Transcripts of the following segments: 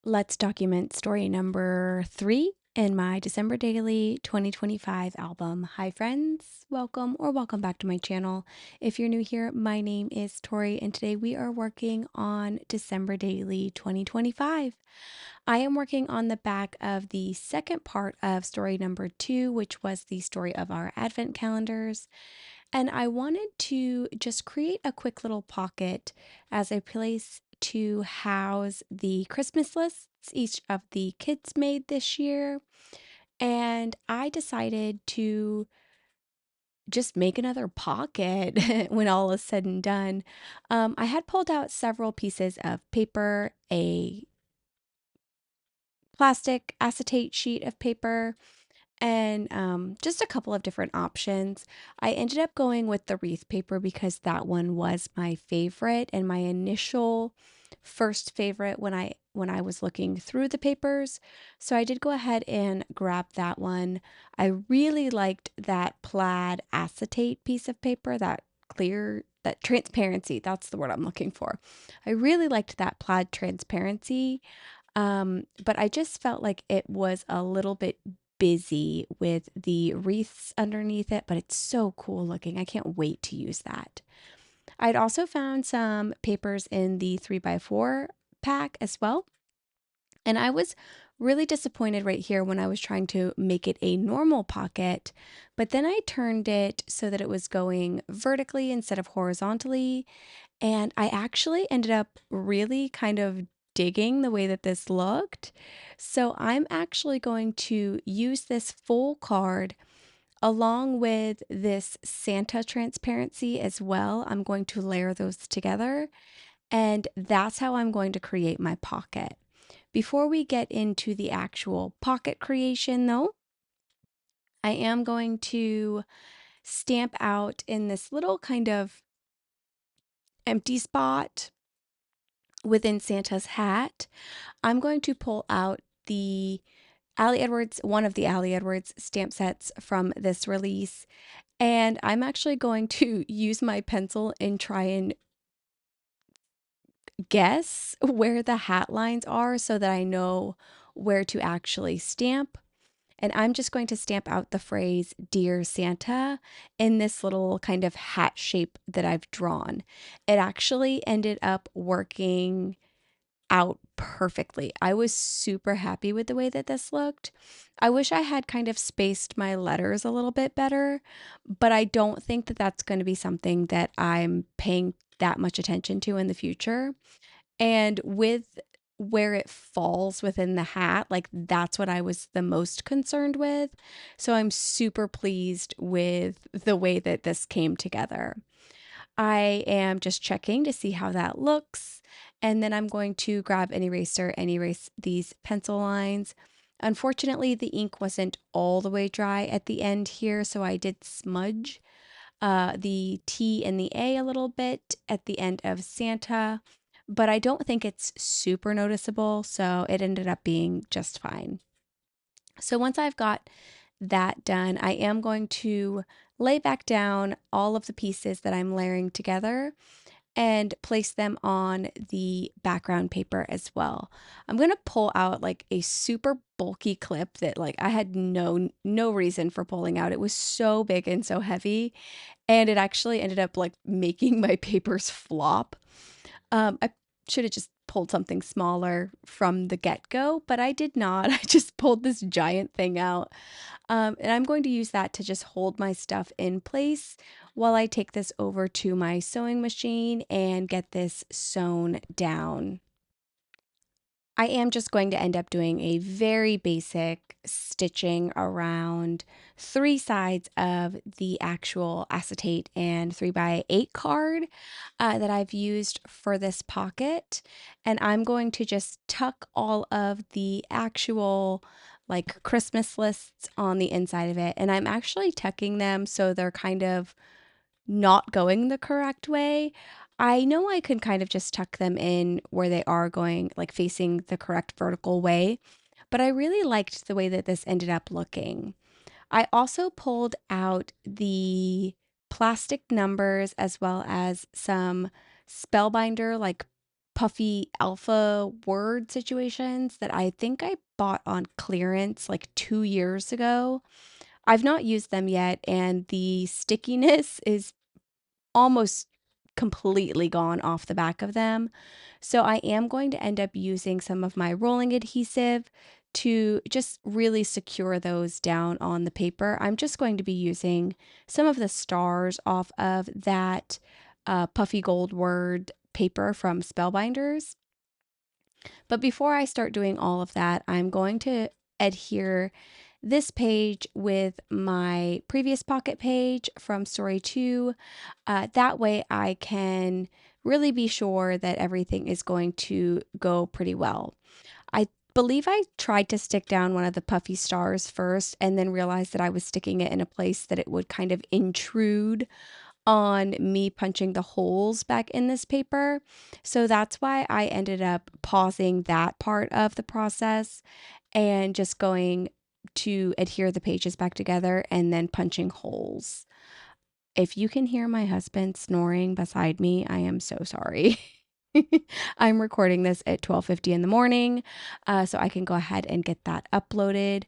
Let's document story number 3 in my December Daily 2025 album. Hi, friends. Welcome back to my channel. If you're new here, my name is Tori, and today we are working on December Daily 2025. I am working on the back of the second part of story number 2, which was the story of our Advent calendars. And I wanted to just create a quick little pocket as a place to house the Christmas lists each of the kids made this year. And I decided to just make another pocket when all is said and done. I had pulled out several pieces of paper, a plastic acetate sheet of paper, and just a couple of different options. I ended up going with the wreath paper because that one was my favorite and my initial first favorite when I was looking through the papers. So I did go ahead and grab that one. I really liked that plaid acetate piece of paper, that transparency, that's the word I'm looking for. I really liked that plaid transparency, but I just felt like it was a little bit busy with the wreaths underneath it, but it's so cool looking. I can't wait to use that. I'd also found some papers in the 3x4 pack as well. And I was really disappointed right here when I was trying to make it a normal pocket, but then I turned it so that it was going vertically instead of horizontally. And I actually ended up really kind of digging the way that this looked. So I'm actually going to use this full card along with this Santa transparency as well. I'm going to layer those together, and that's how I'm going to create my pocket. Before we get into the actual pocket creation, though, I am going to stamp out in this little kind of empty spot within Santa's hat. I'm going to pull out one of the Allie Edwards stamp sets from this release, and I'm actually going to use my pencil and try and guess where the hat lines are so that I know where to actually stamp. And I'm just going to stamp out the phrase Dear Santa in this little kind of hat shape that I've drawn. It actually ended up working out perfectly. I was super happy with the way that this looked. I wish I had kind of spaced my letters a little bit better, but I don't think that that's going to be something that I'm paying that much attention to in the future. And with where it falls within the hat, like that's what I was the most concerned with. So I'm super pleased with the way that this came together. I am just checking to see how that looks. And then I'm going to grab an eraser and erase these pencil lines. Unfortunately, the ink wasn't all the way dry at the end here, so I did smudge the T and the A a little bit at the end of Santa, but I don't think it's super noticeable, so it ended up being just fine. So once I've got that done, I am going to lay back down all of the pieces that I'm layering together and place them on the background paper as well. I'm going to pull out like a super bulky clip that like I had no reason for pulling out. It was so big and so heavy, and it actually ended up like making my papers flop. I should have just pulled something smaller from the get-go, but I did not. I just pulled this giant thing out. And I'm going to use that to just hold my stuff in place while I take this over to my sewing machine and get this sewn down. I am just going to end up doing a very basic stitching around 3 sides of the actual acetate and 3x8 card that I've used for this pocket. And I'm going to just tuck all of the actual like Christmas lists on the inside of it. And I'm actually tucking them so they're kind of not going the correct way. I know I could kind of just tuck them in where they are going, like facing the correct vertical way, but I really liked the way that this ended up looking. I also pulled out the plastic numbers as well as some spellbinder like puffy alpha word situations that I think I bought on clearance like 2 years ago. I've not used them yet, and the stickiness is almost completely gone off the back of them. So I am going to end up using some of my rolling adhesive to just really secure those down on the paper. I'm just going to be using some of the stars off of that puffy gold word paper from Spellbinders. But before I start doing all of that, I'm going to adhere this page with my previous pocket page from Story 2. That way I can really be sure that everything is going to go pretty well. I believe I tried to stick down one of the puffy stars first and then realized that I was sticking it in a place that it would kind of intrude on me punching the holes back in this paper. So that's why I ended up pausing that part of the process and just going to adhere the pages back together and then punching holes. If you can hear my husband snoring beside me, I am so sorry. I'm recording this at 12:50 in the morning, so I can go ahead and get that uploaded.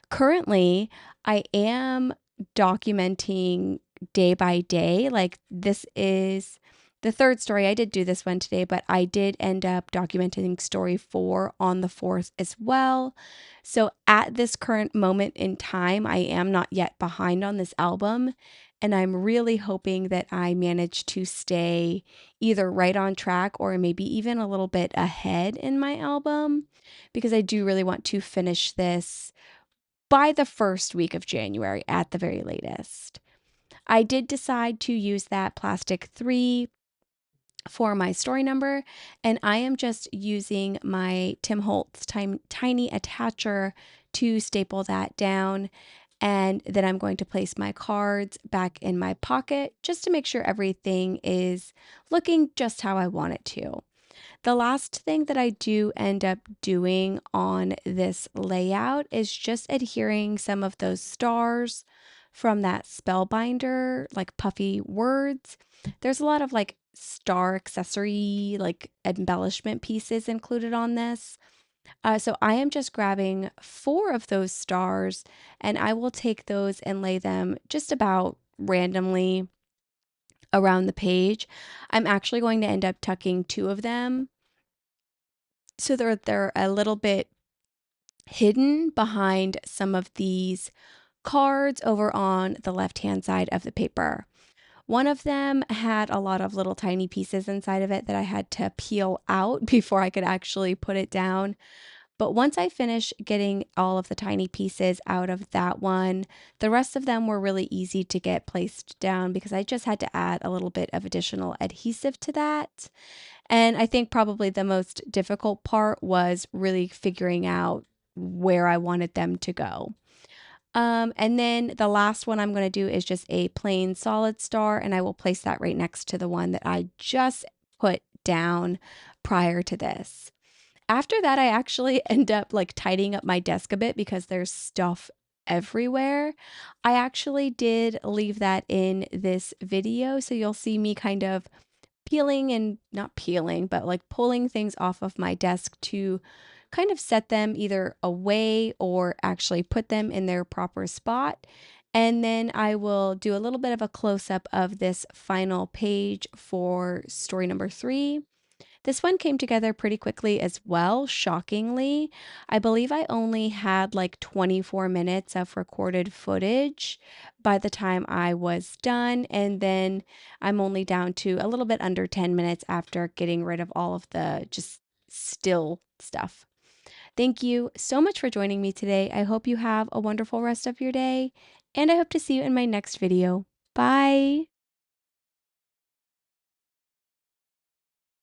Currently, I am documenting day by day. Like, this is the third story. I did do this one today, but I did end up documenting story 4 on the 4th as well. So at this current moment in time, I am not yet behind on this album. And I'm really hoping that I manage to stay either right on track or maybe even a little bit ahead in my album, because I do really want to finish this by the first week of January at the very latest. I did decide to use that plastic 3 for my story number, and I am just using my Tim Holtz tiny attacher to staple that down. And then I'm going to place my cards back in my pocket just to make sure everything is looking just how I want it to. The last thing that I do end up doing on this layout is just adhering some of those stars from that Spellbinder, like puffy words. There's a lot of like star accessory, like embellishment pieces included on this. So I am just grabbing 4 of those stars, and I will take those and lay them just about randomly around the page. I'm actually going to end up tucking 2 of them, so they're a little bit hidden behind some of these cards over on the left-hand side of the paper. One of them had a lot of little tiny pieces inside of it that I had to peel out before I could actually put it down. But once I finished getting all of the tiny pieces out of that one, the rest of them were really easy to get placed down because I just had to add a little bit of additional adhesive to that. And I think probably the most difficult part was really figuring out where I wanted them to go. And then the last one I'm going to do is just a plain solid star, and I will place that right next to the one that I just put down prior to this. After that, I actually end up like tidying up my desk a bit because there's stuff everywhere. I actually did leave that in this video, so you'll see me kind of peeling and not peeling, but like pulling things off of my desk to kind of set them either away or actually put them in their proper spot. And then I will do a little bit of a close up of this final page for story number 3. This one came together pretty quickly as well, shockingly. I believe I only had like 24 minutes of recorded footage by the time I was done, and then I'm only down to a little bit under 10 minutes after getting rid of all of the just still stuff. Thank you so much for joining me today. I hope you have a wonderful rest of your day, and I hope to see you in my next video. Bye!